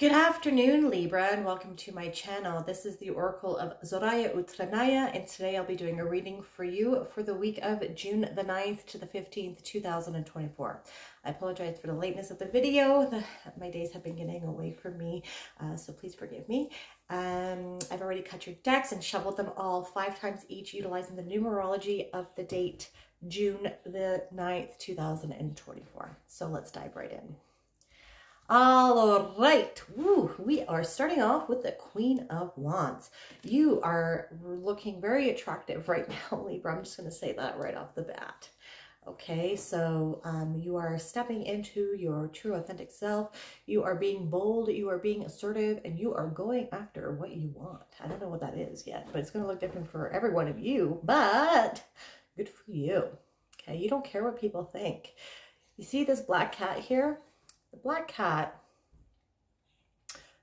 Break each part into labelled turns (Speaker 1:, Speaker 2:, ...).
Speaker 1: Good afternoon, Libra, and welcome to my channel. This is the Oracle of Zoraya Utranaya, and today I'll be doing a reading for you for the week of June the 9th to the 15th, 2024. I apologize for the lateness of the video. My days have been getting away from me, so please forgive me. I've already cut your decks and shuffled them all 5 times each, utilizing the numerology of the date June the 9th, 2024. So let's dive right in. All right, we are starting off with the Queen of Wands. You are looking very attractive right now, Libra. I'm just going to say that right off the bat. Okay, so you are stepping into your true authentic self. You are being bold, you are being assertive, and you are going after what you want. I don't know what that is yet, but it's going to look different for every one of you, but good for you. Okay, you don't care what people think. You see this black cat here? The black cat,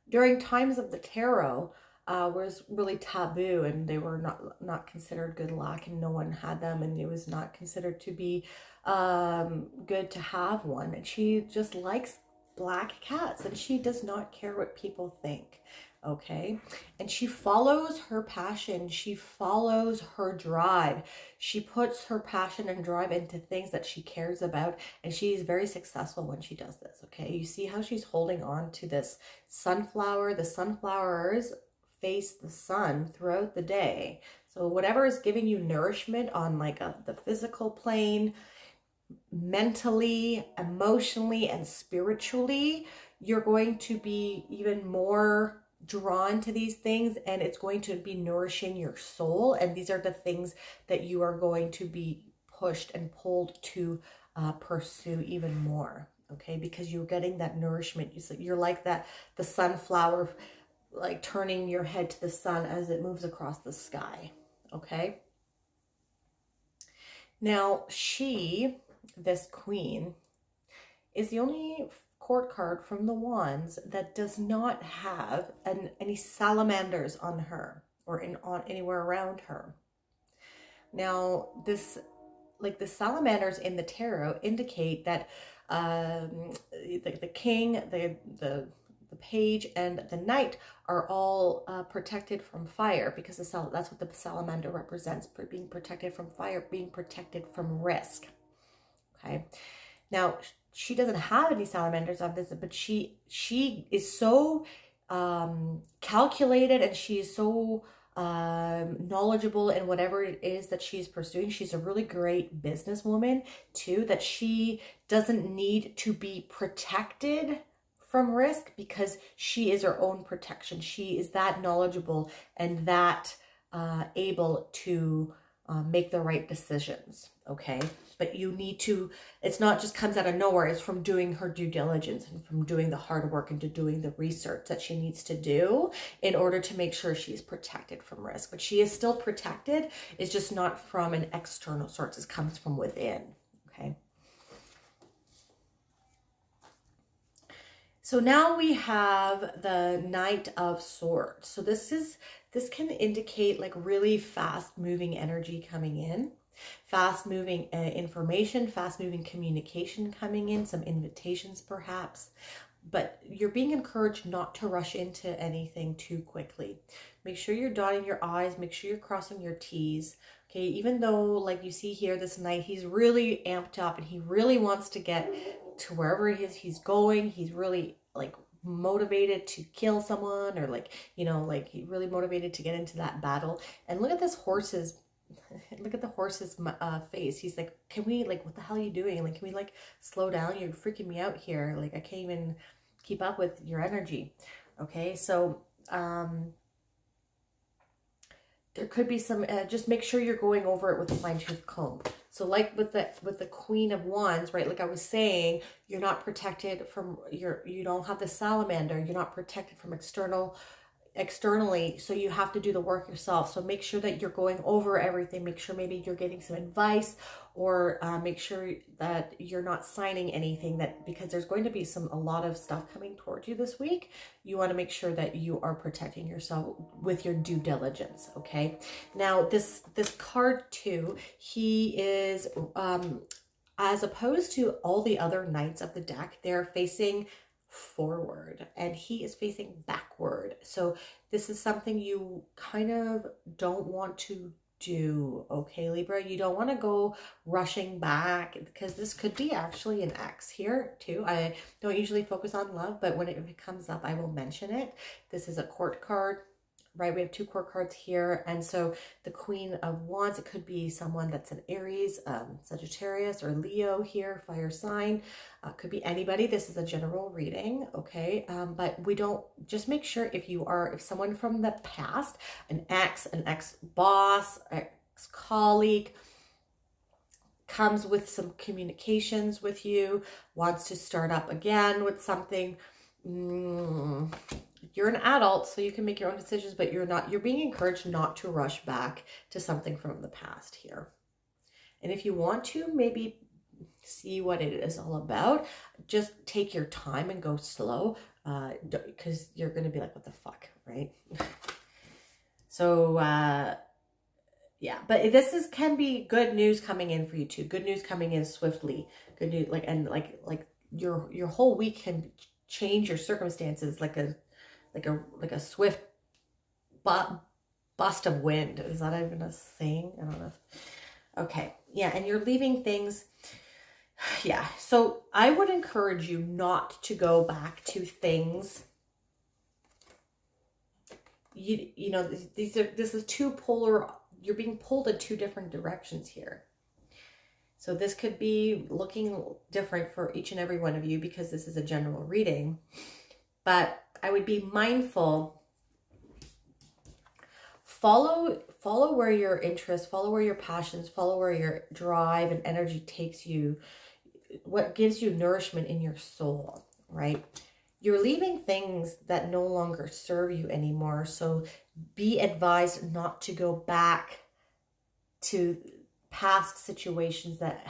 Speaker 1: during times of the tarot, was really taboo, and they were not considered good luck, and no one had them, and it was not considered to be good to have one. And she just likes black cats, and she does not care what people think. Okay, and she follows her passion, she follows her drive, she puts her passion and drive into things that she cares about, and she's very successful when she does this. Okay, you see how she's holding on to this sunflower. The sunflowers face the sun throughout the day, so whatever is giving you nourishment on like the physical plane, mentally, emotionally, and spiritually, you're going to be even more drawn to these things, and it's going to be nourishing your soul. And these are the things that you are going to be pushed and pulled to pursue even more. Okay, because you're getting that nourishment. You're like that, the sunflower, like turning your head to the sun as it moves across the sky. Okay, now this queen is the only court card from the Wands that does not have any salamanders on her or on anywhere around her. Now like the salamanders in the tarot indicate that the king, the page, and the knight are all protected from fire, because that's what the salamander represents, being protected from fire, being protected from risk. Okay, now she doesn't have any salamanders on this, but she is so calculated, and she is so knowledgeable in whatever it is that she's pursuing. She's a really great businesswoman too, that she doesn't need to be protected from risk, because she is her own protection. She is that knowledgeable and that able to make the right decisions. Okay, but you need to, it's not just comes out of nowhere. It's from doing her due diligence and from doing the hard work and to doing the research that she needs to do in order to make sure she's protected from risk. But she is still protected. It's just not from an external source. It comes from within. Okay. So now we have the Knight of Swords. So this can indicate like really fast moving energy coming in. Fast moving information, fast moving communication coming in, some invitations perhaps, but you're being encouraged not to rush into anything too quickly. Make sure you're dotting your I's, make sure you're crossing your T's. Okay, even though like you see here, this knight, he's really amped up and he really wants to get to wherever he's going. He's really like motivated to kill someone, or like, you know, like he really motivated to get into that battle. And look at this horse's face. He's like, can we, like, what the hell are you doing? Like, can we like slow down? You're freaking me out here. Like, I can't even keep up with your energy. Okay, so there could be some just make sure you're going over it with a fine-tooth comb. So like with the Queen of Wands, right, like I was saying, you're not protected from you don't have the salamander, you're not protected from externally, so you have to do the work yourself. So make sure that you're going over everything. Make sure maybe you're getting some advice, or make sure that you're not signing anything, that because there's going to be a lot of stuff coming towards you this week. You want to make sure that you are protecting yourself with your due diligence. Okay, now this card too, he is as opposed to all the other knights of the deck, they're facing forward and he is facing backward. So this is something you kind of don't want to do, okay, Libra? You don't want to go rushing back because this could be actually an X here too. I don't usually focus on love, but if it comes up, I will mention it. This is a court card, right? We have 2 court cards here. And so the Queen of Wands, it could be someone that's an Aries, Sagittarius, or Leo here, fire sign. Could be anybody. This is a general reading, okay? But we don't, just make sure if someone from the past, an ex-boss, ex-colleague, comes with some communications with you, wants to start up again with something, you're an adult, so you can make your own decisions, but you're being encouraged not to rush back to something from the past here. And if you want to maybe see what it is all about, just take your time and go slow, because you're going to be like, what the fuck, right? So, yeah, but this can be good news coming in for you too. Good news coming in swiftly. Good news, like your whole week can change your circumstances like a swift bust of wind. Is that even a saying? I don't know. Okay. Yeah. And you're leaving things. Yeah. So I would encourage you not to go back to things. You know, this is two polar, you're being pulled in 2 different directions here. So this could be looking different for each and every one of you because this is a general reading, but I would be mindful, follow where your interests, follow where your passions, follow where your drive and energy takes you, what gives you nourishment in your soul, right? You're leaving things that no longer serve you anymore. So be advised not to go back to past situations that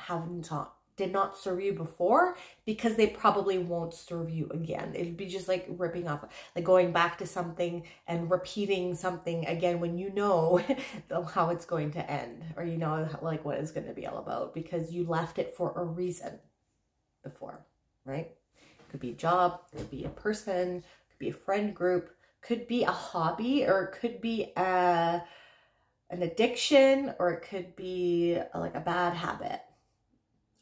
Speaker 1: did not serve you before, because they probably won't serve you again. It'd be just like ripping off, like going back to something and repeating something again when you know how it's going to end, or you know like what it's going to be all about, because you left it for a reason before, right? Could be a job, could be a person, could be a friend group, could be a hobby, or it could be an addiction, or it could be like a bad habit.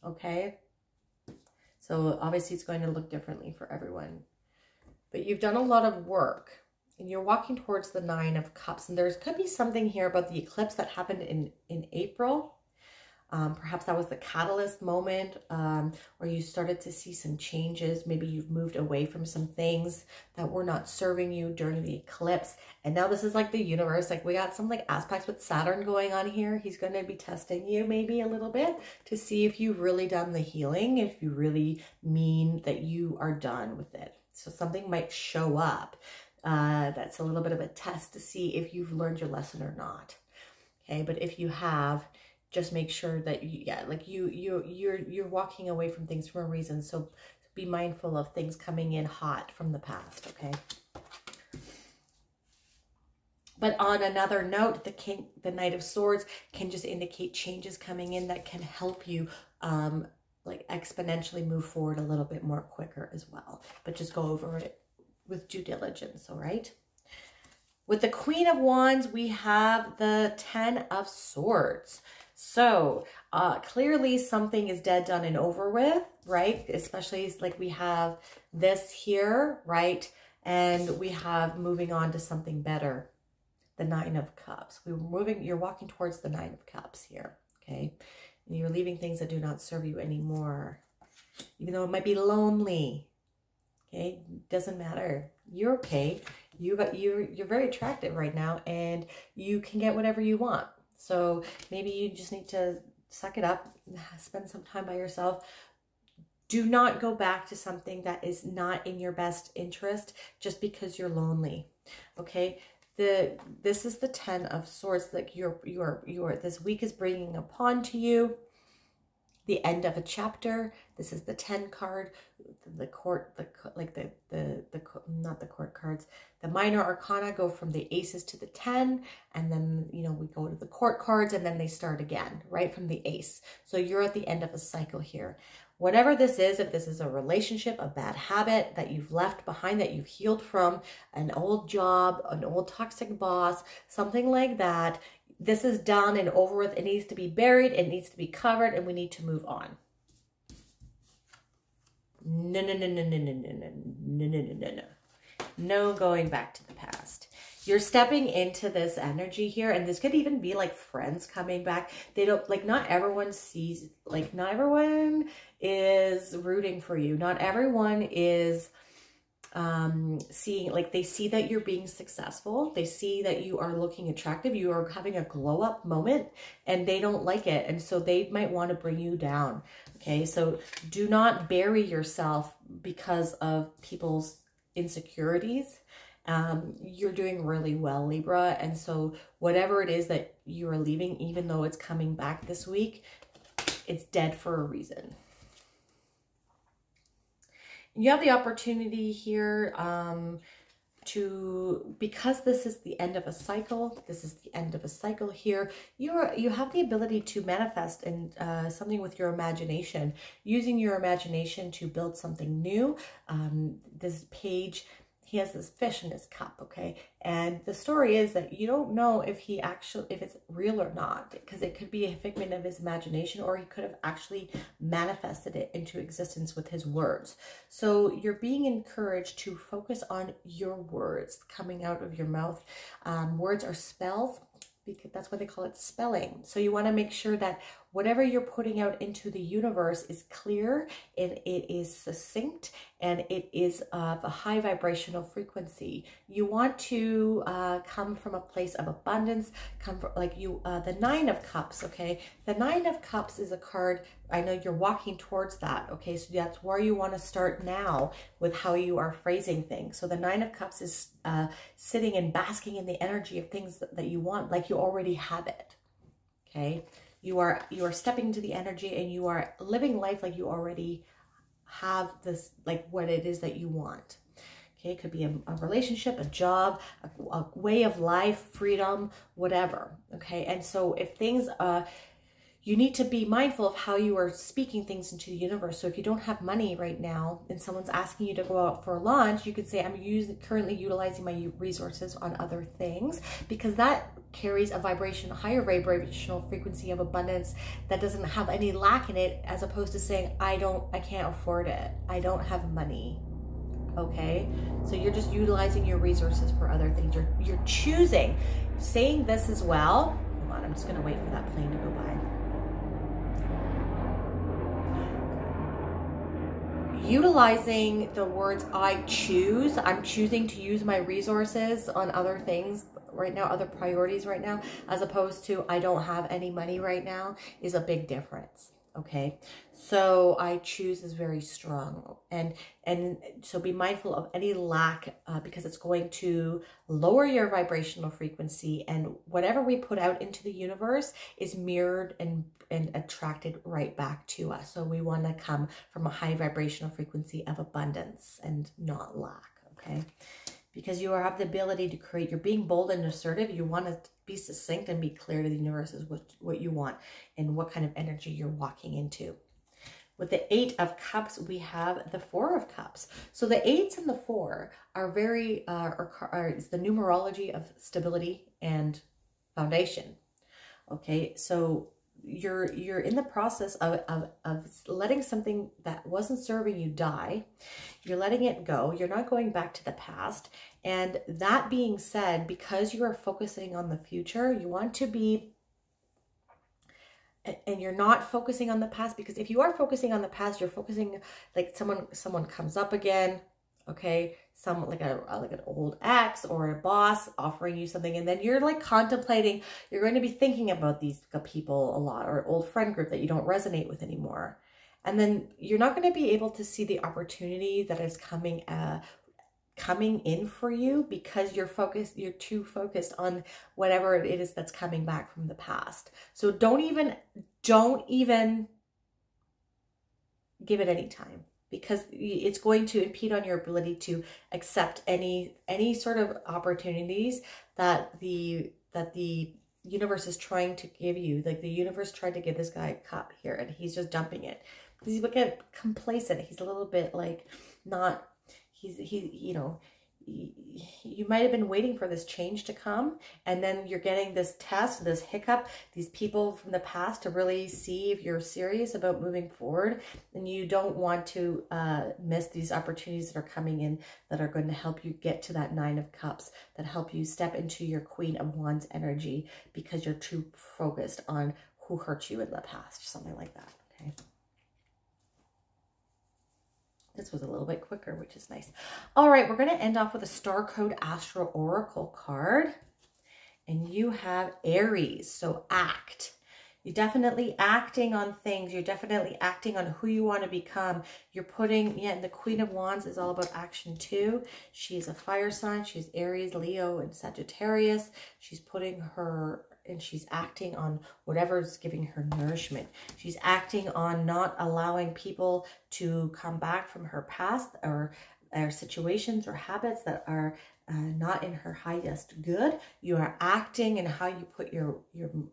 Speaker 1: Okay. So obviously it's going to look differently for everyone, but you've done a lot of work and you're walking towards the 9 of Cups. And could be something here about the eclipse that happened in April. Perhaps that was the catalyst moment, where you started to see some changes. Maybe you've moved away from some things that were not serving you during the eclipse. And now this is like the universe, like we got some like aspects with Saturn going on here. He's going to be testing you maybe a little bit to see if you've really done the healing, if you really mean that you are done with it. So something might show up. That's a little bit of a test to see if you've learned your lesson or not. Okay. But if you have, just make sure that you're walking away from things for a reason. So be mindful of things coming in hot from the past, okay? But on another note, the Knight of Swords can just indicate changes coming in that can help you like exponentially move forward a little bit more quicker as well. But just go over it with due diligence, all right? With the Queen of Wands, we have the 10 of Swords. So clearly something is dead, done, and over with, right? Especially like we have this here, right? And we have moving on to something better, the 9 of Cups. You're walking towards the 9 of Cups here, okay? And you're leaving things that do not serve you anymore, even though it might be lonely, okay? Doesn't matter. You're okay. You're very attractive right now, and you can get whatever you want. So maybe you just need to suck it up, spend some time by yourself. Do not go back to something that is not in your best interest just because you're lonely. Okay. This is the 10 of Swords. Like this week is bringing upon to you the end of a chapter. This is the 10 card, not the court cards. The minor arcana go from the aces to the 10, and then, you know, we go to the court cards, and then they start again, right from the ace. So you're at the end of a cycle here. Whatever this is, if this is a relationship, a bad habit that you've left behind, that you've healed from, an old job, an old toxic boss, something like that, this is done and over with. It needs to be buried. It needs to be covered, and we need to move on. No, no, no, no, no, no, no, no, no, no, no, no, no. No going back to the past. You're stepping into this energy here, and this could even be like friends coming back. They don't, like, not everyone sees, like, not everyone is rooting for you. Not everyone is seeing, like, they see that you're being successful. They see that you are looking attractive. You are having a glow up moment, and they don't like it. And so they might want to bring you down. Okay. So do not bury yourself because of people's insecurities. You're doing really well, Libra. And so whatever it is that you are leaving, even though it's coming back this week, it's dead for a reason. You have the opportunity here because this is the end of a cycle, this is the end of a cycle here, you have the ability to manifest and something with your imagination, using your imagination to build something new. This page, he has this fish in his cup, okay? And the story is that you don't know if if it's real or not, because it could be a figment of his imagination, or he could have actually manifested it into existence with his words. So you're being encouraged to focus on your words coming out of your mouth. Words are spells, because that's why they call it spelling. So you want to make sure that whatever you're putting out into the universe is clear, and it is succinct, and it is of a high vibrational frequency. You want to come from a place of abundance, come from, like, the Nine of Cups, okay? The Nine of Cups is a card, I know you're walking towards that, okay? So that's where you want to start now with how you are phrasing things. So the Nine of Cups is sitting and basking in the energy of things that you want, like you already have it, okay? You are stepping into the energy, and you are living life like you already have this, like what it is that you want. Okay, it could be a relationship, a job, a way of life, freedom, whatever. Okay, and so if things, you need to be mindful of how you are speaking things into the universe. So if you don't have money right now and someone's asking you to go out for lunch, you could say, I'm currently utilizing my resources on other things, because that carries a higher vibrational frequency of abundance that doesn't have any lack in it, as opposed to saying, I can't afford it, I don't have money. Okay, so you're just utilizing your resources for other things. You're choosing. Saying this as well. Hold on, I'm just going to wait for that plane to go by. Utilizing the words I choose. I'm choosing to use my resources on other things right now, other priorities right now, as opposed to I don't have any money right now, is a big difference. Okay, so I choose is very strong, and so be mindful of any lack, because it's going to lower your vibrational frequency, and whatever we put out into the universe is mirrored and attracted right back to us. So we want to come from a high vibrational frequency of abundance and not lack. Okay, because you have the ability to create. You're being bold and assertive. You want to be succinct and be clear to the universe is what you want and what kind of energy you're walking into. With the Eight of Cups, we have the Four of Cups. So the eights and the four are very, is the numerology of stability and foundation. Okay, so you're in the process of letting something that wasn't serving you die. You're letting it go. You're not going back to the past. And that being said, because you are focusing on the future, you want to be, and you're not focusing on the past, because if you are focusing on the past, you're focusing, like someone comes up again, okay, like an old ex or a boss offering you something, and then you're like contemplating, you're going to be thinking about these people a lot, or an old friend group that you don't resonate with anymore. And then you're not going to be able to see the opportunity that is coming in for you, because you're too focused on whatever it is that's coming back from the past. So don't even give it any time, because it's going to impede on your ability to accept any sort of opportunities that the universe is trying to give you. Like the universe tried to give this guy a cup here, and he's just dumping it. He's a bit complacent. He's a little bit like not, you know, you might have been waiting for this change to come, and then you're getting this test, this hiccup, these people from the past to really see if you're serious about moving forward, and you don't want to miss these opportunities that are coming in that are going to help you get to that 9 of Cups, that help you step into your Queen of Wands energy because you're too focused on who hurt you in the past, something like that, okay? This was a little bit quicker, which is nice. All right, we're going to end off with a Star Code Astro Oracle card. And you have Aries, so act. You're definitely acting on things. You're definitely acting on who you want to become. You're putting, yeah, and the Queen of Wands is all about action too. She's a fire sign. She's Aries, Leo, and Sagittarius. She's putting her, and she's acting on whatever's giving her nourishment. She's acting on not allowing people to come back from her past or situations or habits that are not in her highest good. You are acting in how you put your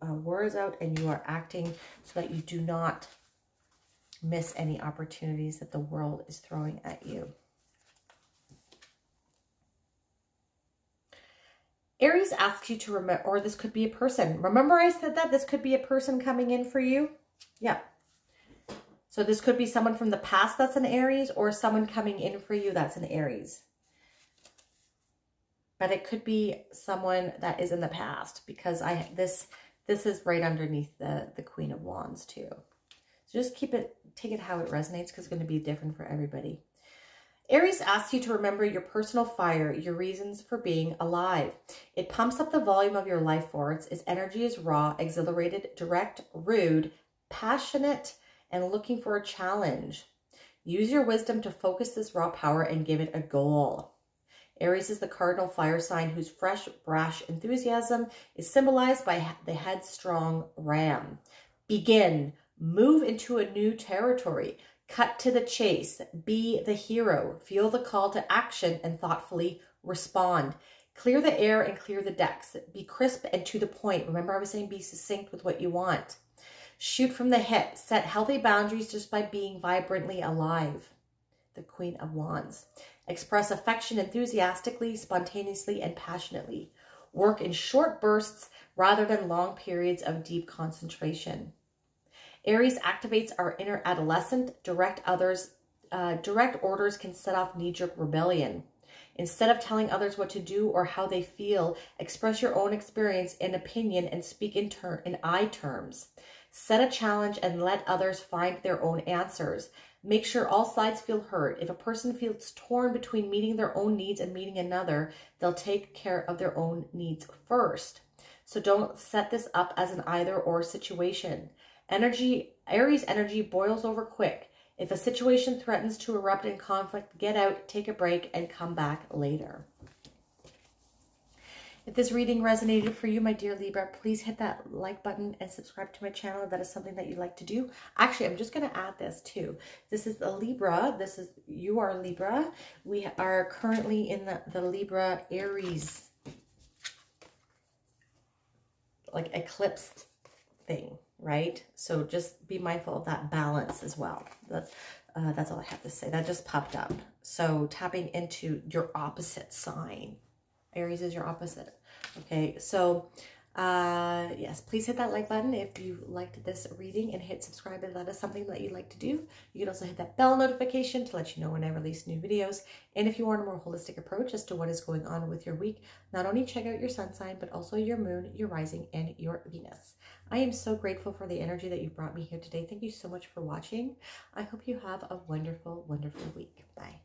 Speaker 1: words out, and you are acting so that you do not miss any opportunities that the world is throwing at you. Aries asks you to remember, or this could be a person. Remember I said that this could be a person coming in for you? Yeah. So this could be someone from the past that's an Aries, or someone coming in for you that's an Aries. But it could be someone that is in the past, because this is right underneath the Queen of Wands too. So just take it how it resonates, because it's going to be different for everybody. Aries asks you to remember your personal fire, your reasons for being alive. It pumps up the volume of your life force. Its energy is raw, exhilarated, direct, rude, passionate, and looking for a challenge. Use your wisdom to focus this raw power and give it a goal. Aries is the cardinal fire sign whose fresh, brash enthusiasm is symbolized by the headstrong ram. Begin. Move into a new territory. Cut to the chase. Be the hero. Feel the call to action and thoughtfully respond. Clear the air and clear the decks. Be crisp and to the point. Remember, I was saying be succinct with what you want. Shoot from the hip. Set healthy boundaries just by being vibrantly alive. The Queen of Wands. Express affection enthusiastically, spontaneously, and passionately. Work in short bursts rather than long periods of deep concentration. Aries activates our inner adolescent. Direct orders can set off knee-jerk rebellion. Instead of telling others what to do or how they feel, express your own experience and opinion and speak in I terms. Set a challenge and let others find their own answers. Make sure all sides feel heard. If a person feels torn between meeting their own needs and meeting another, they'll take care of their own needs first. So don't set this up as an either-or situation. Aries energy boils over quick. If a situation threatens to erupt in conflict, get out, take a break, and come back later. If this reading resonated for you, my dear Libra, please hit that like button and subscribe to my channel if that is something that you'd like to do. Actually, I'm just going to add this too. This is the Libra. You are Libra. We are currently in the Libra Aries like eclipse thing, right? So just be mindful of that balance as well. That's all I have to say. That just popped up. So tapping into your opposite sign. Aries is your opposite. Okay, so yes, please hit that like button if you liked this reading, and hit subscribe if that is something that you'd like to do. You can also hit that bell notification to let you know when I release new videos. And if you want a more holistic approach as to what is going on with your week, not only check out your sun sign, but also your moon, your rising, and your Venus. I am so grateful for the energy that you brought me here today. Thank you so much for watching. I hope you have a wonderful, wonderful week. Bye.